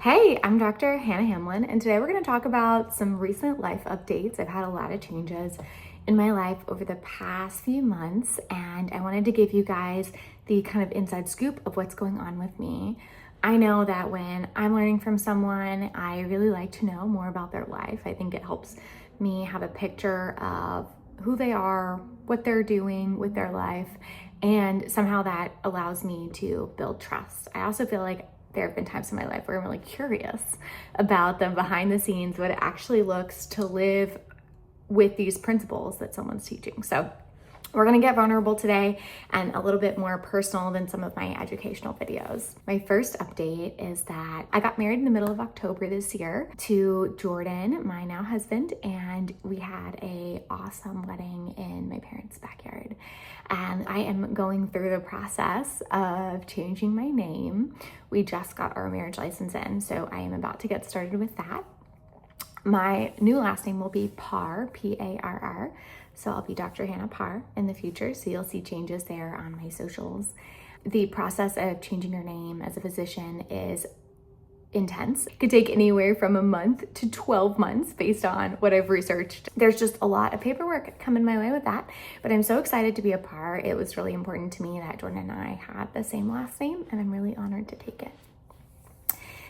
Hey, I'm Dr. Hannah Hamlin, and today we're going to talk about some recent life updates. I've had a lot of changes in my life over the past few months, and I wanted to give you guys the kind of inside scoop of what's going on with me. I know that when I'm learning from someone, I really like to know more about their life. I think it helps me have a picture of who they are, what they're doing with their life, and somehow that allows me to build trust. I also feel like there have been times in my life where I'm really curious about the behind the scenes, what it actually looks to live with these principles that someone's teaching. So we're gonna get vulnerable today and a little bit more personal than some of my educational videos. My first update is that I got married in the middle of October this year to Jordan, my now husband, and we had an awesome wedding in my parents' backyard. And I am going through the process of changing my name. We just got our marriage license in, so I am about to get started with that. My new last name will be Parr, P-A-R-R. So I'll be Dr. Hannah Parr in the future. So you'll see changes there on my socials. The process of changing your name as a physician is intense. It could take anywhere from a month to 12 months based on what I've researched. There's just a lot of paperwork coming my way with that, but I'm so excited to be a Parr. It was really important to me that Jordan and I had the same last name, and I'm really honored to take it.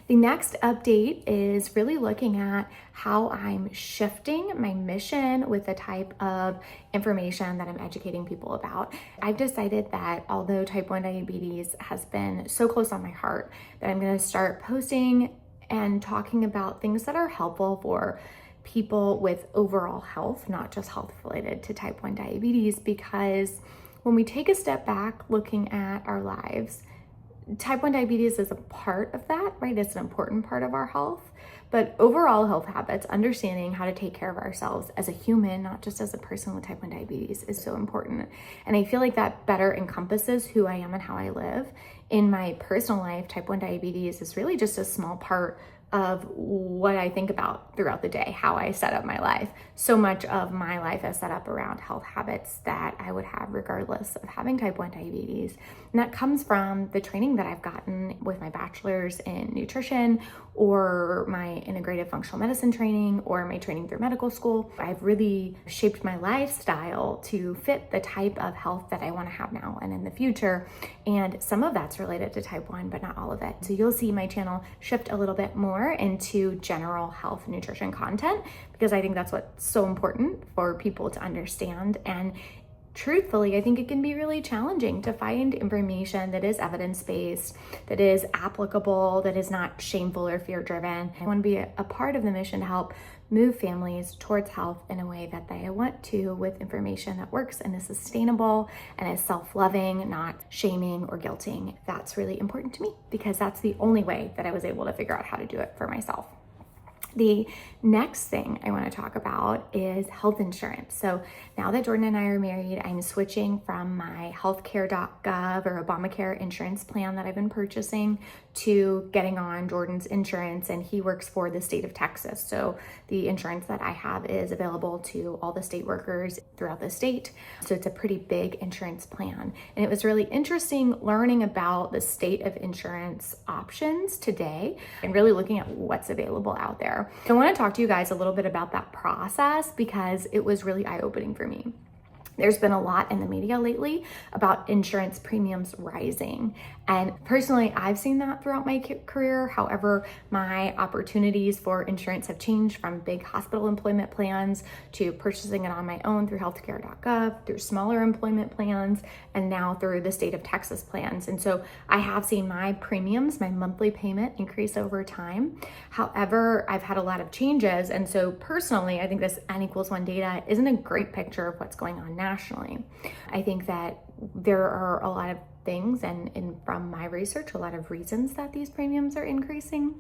The next update is really looking at how I'm shifting my mission with the type of information that I'm educating people about. I've decided that although type 1 diabetes has been so close on my heart, that I'm gonna start posting and talking about things that are helpful for people with overall health, not just health related to type 1 diabetes, because when we take a step back looking at our lives, type 1 diabetes is a part of that, right? It's an important part of our health, but overall health habits, understanding how to take care of ourselves as a human, not just as a person with type 1 diabetes, is so important. And I feel like that better encompasses who I am and how I live. In my personal life, type 1 diabetes is really just a small part of what I think about throughout the day, how I set up my life. So much of my life is set up around health habits that I would have regardless of having type 1 diabetes. And that comes from the training that I've gotten with my bachelor's in nutrition, or my integrative functional medicine training, or my training through medical school. I've really shaped my lifestyle to fit the type of health that I want to have now and in the future. And some of that's related to type 1, but not all of it. So you'll see my channel shift a little bit more into general health nutrition content, because I think that's what's so important for people to understand. And truthfully, I think it can be really challenging to find information that is evidence-based, that is applicable, that is not shameful or fear-driven. I want to be a part of the mission to help move families towards health in a way that they want to, with information that works and is sustainable and is self-loving, not shaming or guilting. That's really important to me, because that's the only way that I was able to figure out how to do it for myself. The next thing I want to talk about is health insurance. So now that Jordan and I are married, I'm switching from my Healthcare.gov or Obamacare insurance plan that I've been purchasing to getting on Jordan's insurance, and he works for the state of Texas. So the insurance that I have is available to all the state workers throughout the state. So it's a pretty big insurance plan. And it was really interesting learning about the state of insurance options today and really looking at what's available out there. I want to talk to you guys a little bit about that process, because it was really eye-opening for me. There's been a lot in the media lately about insurance premiums rising. And personally, I've seen that throughout my career. However, my opportunities for insurance have changed from big hospital employment plans to purchasing it on my own through Healthcare.gov, through smaller employment plans, and now through the state of Texas plans. And so I have seen my premiums, my monthly payment, increase over time. However, I've had a lot of changes. And so personally, I think this N=1 data isn't a great picture of what's going on nationally. I think that there are a lot of things, and from my research, a lot of reasons that these premiums are increasing.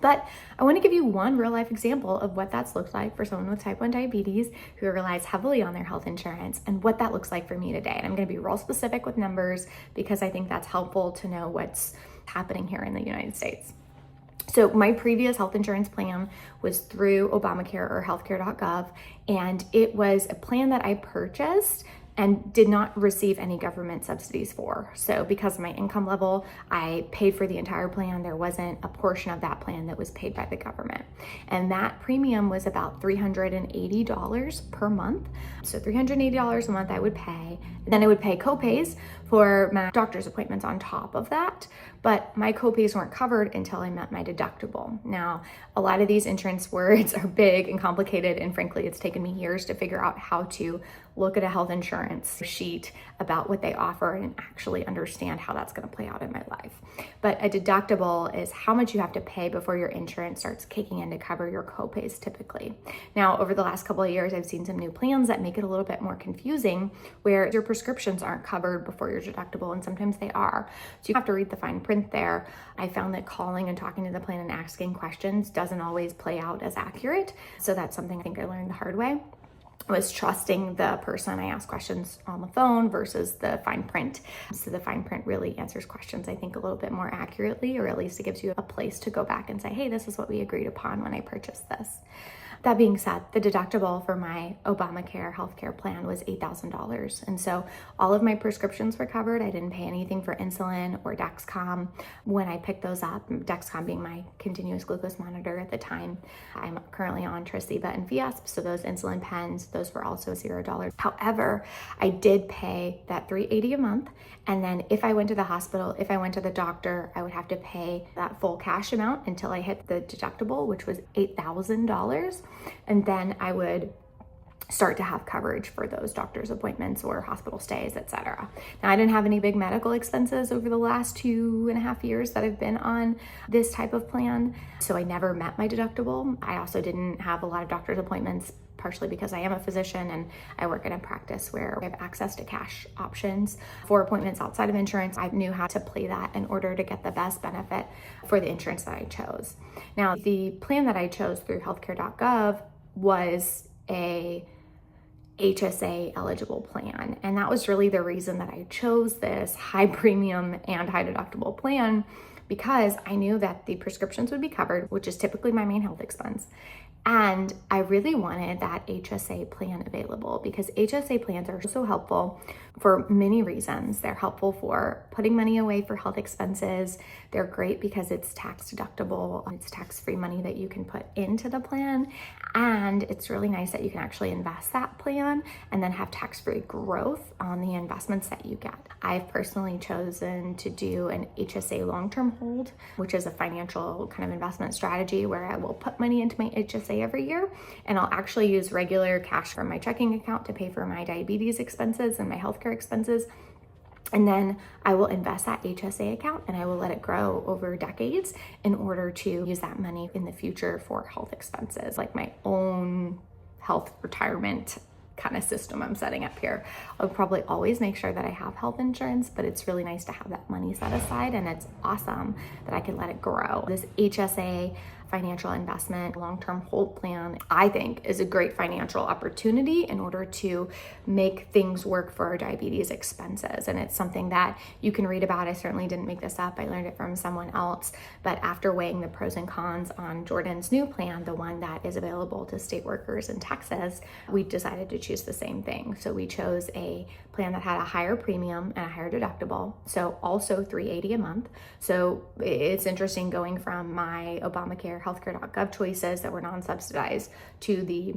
But I want to give you one real life example of what that's looked like for someone with type 1 diabetes who relies heavily on their health insurance, and what that looks like for me today. And I'm going to be real specific with numbers, because I think that's helpful to know what's happening here in the United States. So my previous health insurance plan was through Obamacare or Healthcare.gov, and it was a plan that I purchased and did not receive any government subsidies for. So because of my income level, I paid for the entire plan. There wasn't a portion of that plan that was paid by the government. And that premium was about $380 per month. So $380 a month I would pay. And then I would pay copays for my doctor's appointments on top of that. But my copays weren't covered until I met my deductible. Now, a lot of these insurance words are big and complicated, and frankly, it's taken me years to figure out how to look at a health insurance sheet about what they offer and actually understand how that's going to play out in my life. But a deductible is how much you have to pay before your insurance starts kicking in to cover your copays typically. Now, over the last couple of years, I've seen some new plans that make it a little bit more confusing where your prescriptions aren't covered before your deductible, and sometimes they are. So you have to read the fine print there. I found that calling and talking to the plan and asking questions doesn't always play out as accurate. So that's something I think I learned the hard way, was trusting the person I asked questions on the phone versus the fine print. So the fine print really answers questions, I think, a little bit more accurately, or at least it gives you a place to go back and say, hey, this is what we agreed upon when I purchased this. That being said, the deductible for my Obamacare healthcare plan was $8,000. And so all of my prescriptions were covered. I didn't pay anything for insulin or Dexcom when I picked those up, Dexcom being my continuous glucose monitor at the time. I'm currently on Tresiba and Fiasp, so those insulin pens, those were also $0. However, I did pay that $380 a month. And then if I went to the hospital, if I went to the doctor, I would have to pay that full cash amount until I hit the deductible, which was $8,000. And then I would start to have coverage for those doctor's appointments or hospital stays, etc. Now, I didn't have any big medical expenses over the last 2.5 years that I've been on this type of plan, so I never met my deductible. I also didn't have a lot of doctor's appointments, partially because I am a physician and I work in a practice where we have access to cash options for appointments outside of insurance. I knew how to play that in order to get the best benefit for the insurance that I chose. Now, the plan that I chose through Healthcare.gov was a HSA-eligible plan. And that was really the reason that I chose this high premium and high deductible plan, because I knew that the prescriptions would be covered, which is typically my main health expense. And I really wanted that HSA plan available because HSA plans are so helpful for many reasons. They're helpful for putting money away for health expenses. They're great because it's tax deductible. It's tax-free money that you can put into the plan. And it's really nice that you can actually invest that plan and then have tax-free growth on the investments that you get. I've personally chosen to do an HSA long-term hold, which is a financial kind of investment strategy where I will put money into my HSA every year, and I'll actually use regular cash from my checking account to pay for my diabetes expenses and my healthcare expenses. And then I will invest that HSA account and I will let it grow over decades in order to use that money in the future for health expenses, like my own health retirement kind of system I'm setting up here. I'll probably always make sure that I have health insurance, but it's really nice to have that money set aside, and it's awesome that I can let it grow. This HSA financial investment long-term hold plan, I think, is a great financial opportunity in order to make things work for our diabetes expenses. And it's something that you can read about. I certainly didn't make this up. I learned it from someone else. But after weighing the pros and cons on Jordan's new plan, the one that is available to state workers in Texas, we decided to choose the same thing. So we chose a plan that had a higher premium and a higher deductible. So also $380 a month. So it's interesting going from my Obamacare Healthcare.gov choices that were non-subsidized to the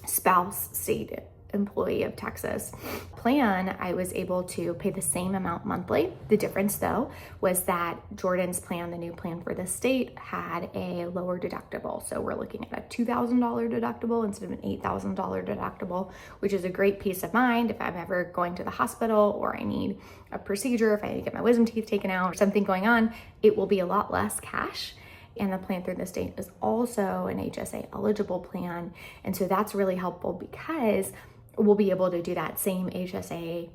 spouse state employee of Texas plan. I was able to pay the same amount monthly. The difference though was that Jordan's plan, the new plan for the state, had a lower deductible. So we're looking at a $2,000 deductible instead of an $8,000 deductible, which is a great peace of mind if I'm ever going to the hospital or I need a procedure, if I need to get my wisdom teeth taken out or something going on, it will be a lot less cash. And the plan through the state is also an HSA eligible plan. And so that's really helpful because we'll be able to do that same HSA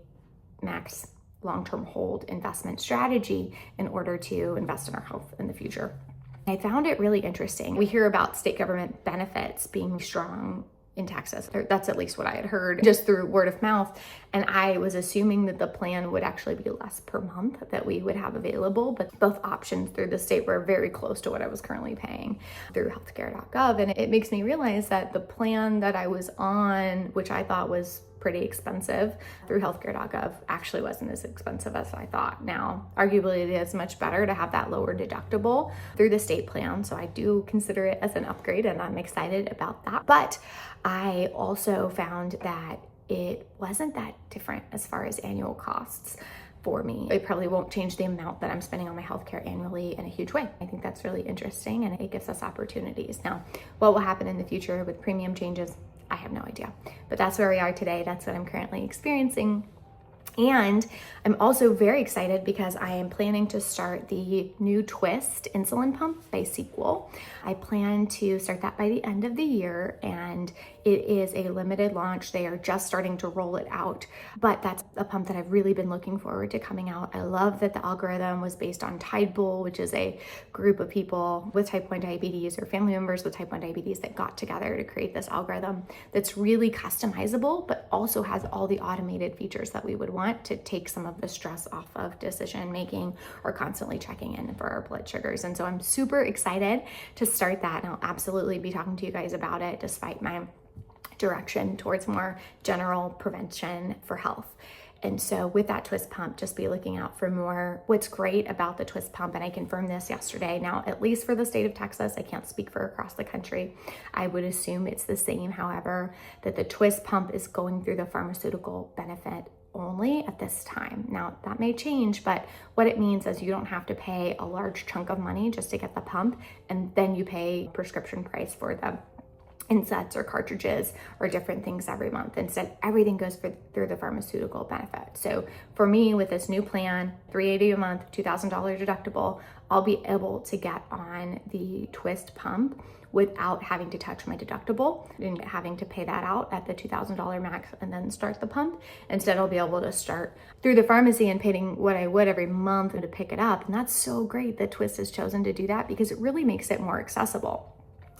max long-term hold investment strategy in order to invest in our health in the future. I found it really interesting. We hear about state government benefits being strong in Texas. That's at least what I had heard just through word of mouth. And I was assuming that the plan would actually be less per month that we would have available, but both options through the state were very close to what I was currently paying through Healthcare.gov. And it makes me realize that the plan that I was on, which I thought was pretty expensive through Healthcare.gov actually wasn't as expensive as I thought. Now, arguably it is much better to have that lower deductible through the state plan. So I do consider it as an upgrade and I'm excited about that. But I also found that it wasn't that different as far as annual costs for me. It probably won't change the amount that I'm spending on my healthcare annually in a huge way. I think that's really interesting and it gives us opportunities. Now, what will happen in the future with premium changes, I have no idea. But that's where we are today. That's what I'm currently experiencing. And I'm also very excited because I am planning to start the new Twiist Insulin Pump by Sequel. I plan to start that by the end of the year, and it is a limited launch. They are just starting to roll it out, but that's a pump that I've really been looking forward to coming out. I love that the algorithm was based on Tidebowl, which is a group of people with type 1 diabetes or family members with type 1 diabetes that got together to create this algorithm that's really customizable, but also has all the automated features that we would want to take some of the stress off of decision making or constantly checking in for our blood sugars. And so I'm super excited to start that, and I'll absolutely be talking to you guys about it despite my direction towards more general prevention for health. And so with that Twiist pump, just be looking out for more. What's great about the Twiist pump, and I confirmed this yesterday, now at least for the state of Texas, I can't speak for across the country. I would assume it's the same, however, that the Twiist pump is going through the pharmaceutical benefit only at this time. Now that may change, but what it means is you don't have to pay a large chunk of money just to get the pump, and then you pay prescription price for the insets or cartridges or different things every month. Instead, everything goes through the pharmaceutical benefit. So for me, with this new plan, $380 a month, $2,000 deductible, I'll be able to get on the Twiist pump without having to touch my deductible and having to pay that out at the $2,000 max and then start the pump. Instead, I'll be able to start through the pharmacy and paying what I would every month to pick it up. And that's so great that Twiist has chosen to do that because it really makes it more accessible.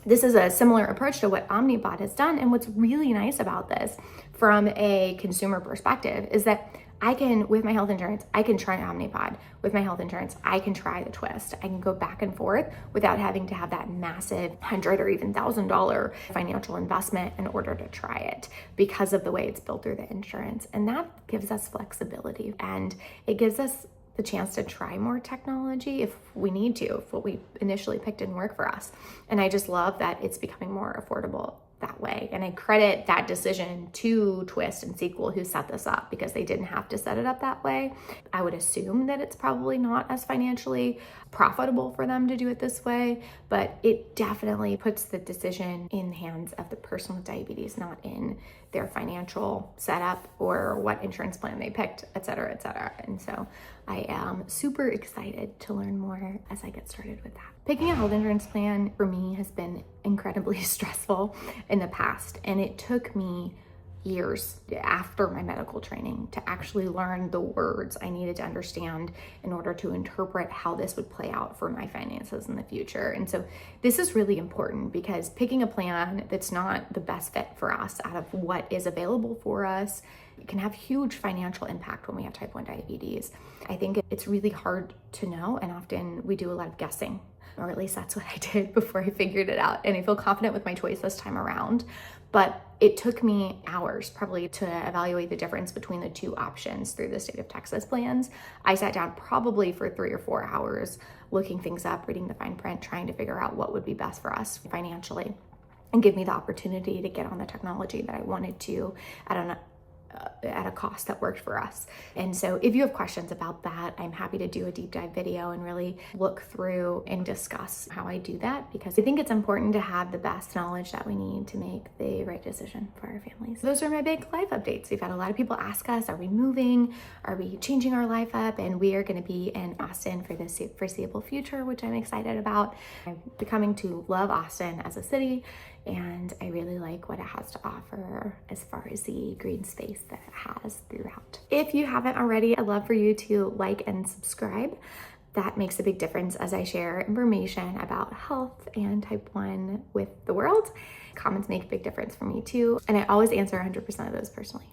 This is a similar approach to what Omnipod has done. And what's really nice about this from a consumer perspective is that I can, with my health insurance, I can try Omnipod. With my health insurance, I can try the Twiist. I can go back and forth without having to have that massive $100 or even $1,000 financial investment in order to try it because of the way it's built through the insurance. And that gives us flexibility, and it gives us the chance to try more technology if we need to, if what we initially picked didn't work for us. And I just love that it's becoming more affordable that way. And I credit that decision to Twiist and Sequel who set this up because they didn't have to set it up that way. I would assume that it's probably not as financially profitable for them to do it this way, but it definitely puts the decision in the hands of the person with diabetes, not in their financial setup or what insurance plan they picked, et cetera, et cetera. And so I am super excited to learn more as I get started with that. Picking a health insurance plan for me has been incredibly stressful in the past, and it took me years after my medical training to actually learn the words I needed to understand in order to interpret how this would play out for my finances in the future. And so this is really important because picking a plan that's not the best fit for us out of what is available for us can have huge financial impact when we have type 1 diabetes. I think it's really hard to know, and often we do a lot of guessing, or at least that's what I did before I figured it out. And I feel confident with my choice this time around, but it took me hours probably to evaluate the difference between the two options through the state of Texas plans. I sat down probably for 3 or 4 hours looking things up, reading the fine print, trying to figure out what would be best for us financially and give me the opportunity to get on the technology that I wanted to at a cost that worked for us. And so if you have questions about that, I'm happy to do a deep dive video and really look through and discuss how I do that, because I think it's important to have the best knowledge that we need to make the right decision for our families. Those are my big life updates. We've had a lot of people ask us, are we moving? Are we changing our life up? And we are going to be in Austin for the foreseeable future, which I'm excited about. I'm becoming to love Austin as a city, and I really like what it has to offer as far as the green space that it has throughout. If you haven't already, I'd love for you to like and subscribe. That makes a big difference as I share information about health and type 1 with the world. Comments make a big difference for me too, and I always answer 100% of those personally.